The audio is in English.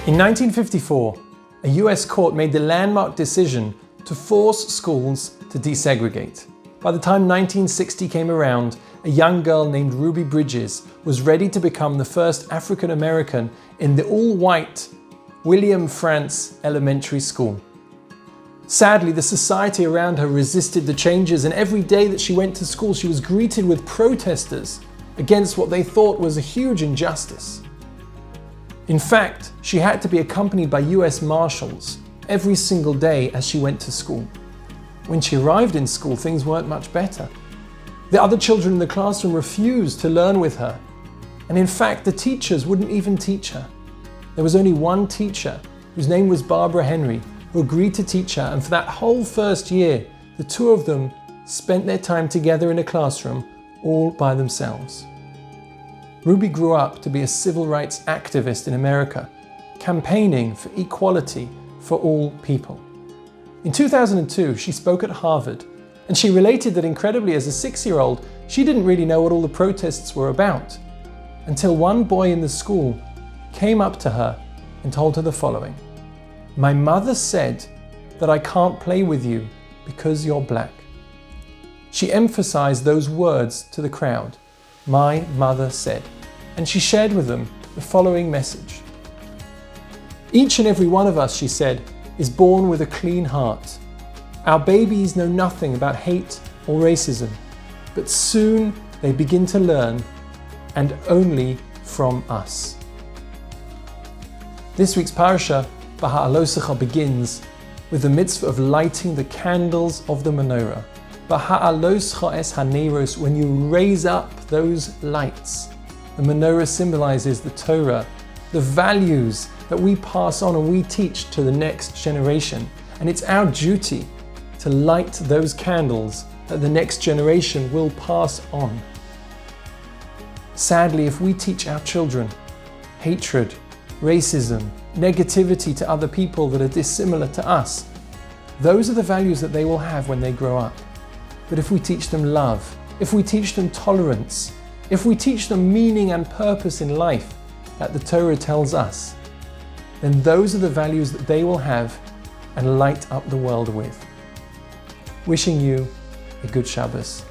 In 1954, a US court made the landmark decision to force schools to desegregate. By the time 1960 came around, a young girl named Ruby Bridges was ready to become the first African American in the all-white William Frantz Elementary School. Sadly, the society around her resisted the changes, and every day that she went to school, she was greeted with protesters against what they thought was a huge injustice. In fact, she had to be accompanied by US Marshals every single day as she went to school. When she arrived in school, things weren't much better. The other children in the classroom refused to learn with her, and in fact, the teachers wouldn't even teach her. There was only one teacher, whose name was Barbara Henry, who agreed to teach her, and for that whole first year, the two of them spent their time together in a classroom, all by themselves. Ruby grew up to be a civil rights activist in America, campaigning for equality for all people. In 2002, she spoke at Harvard, and she related that incredibly, as a 6-year-old, she didn't really know what all the protests were about, until one boy in the school came up to her and told her the following: "My mother said that I can't play with you because you're black." She emphasized those words to the crowd, "My mother said," and she shared with them the following message: "Each and every one of us," she said, "is born with a clean heart. Our babies know nothing about hate or racism, but soon they begin to learn, and only from us." This week's parasha, Behalotecha, begins with the mitzvah of lighting the candles of the menorah. Behalotecha es haneros, when you raise up those lights. The menorah symbolizes the Torah, the values that we pass on and we teach to the next generation. And it's our duty to light those candles that the next generation will pass on. Sadly, if we teach our children hatred, racism, negativity to other people that are dissimilar to us, those are the values that they will have when they grow up. But if we teach them love, if we teach them tolerance, if we teach them meaning and purpose in life that the Torah tells us, then those are the values that they will have and light up the world with. Wishing you a good Shabbos.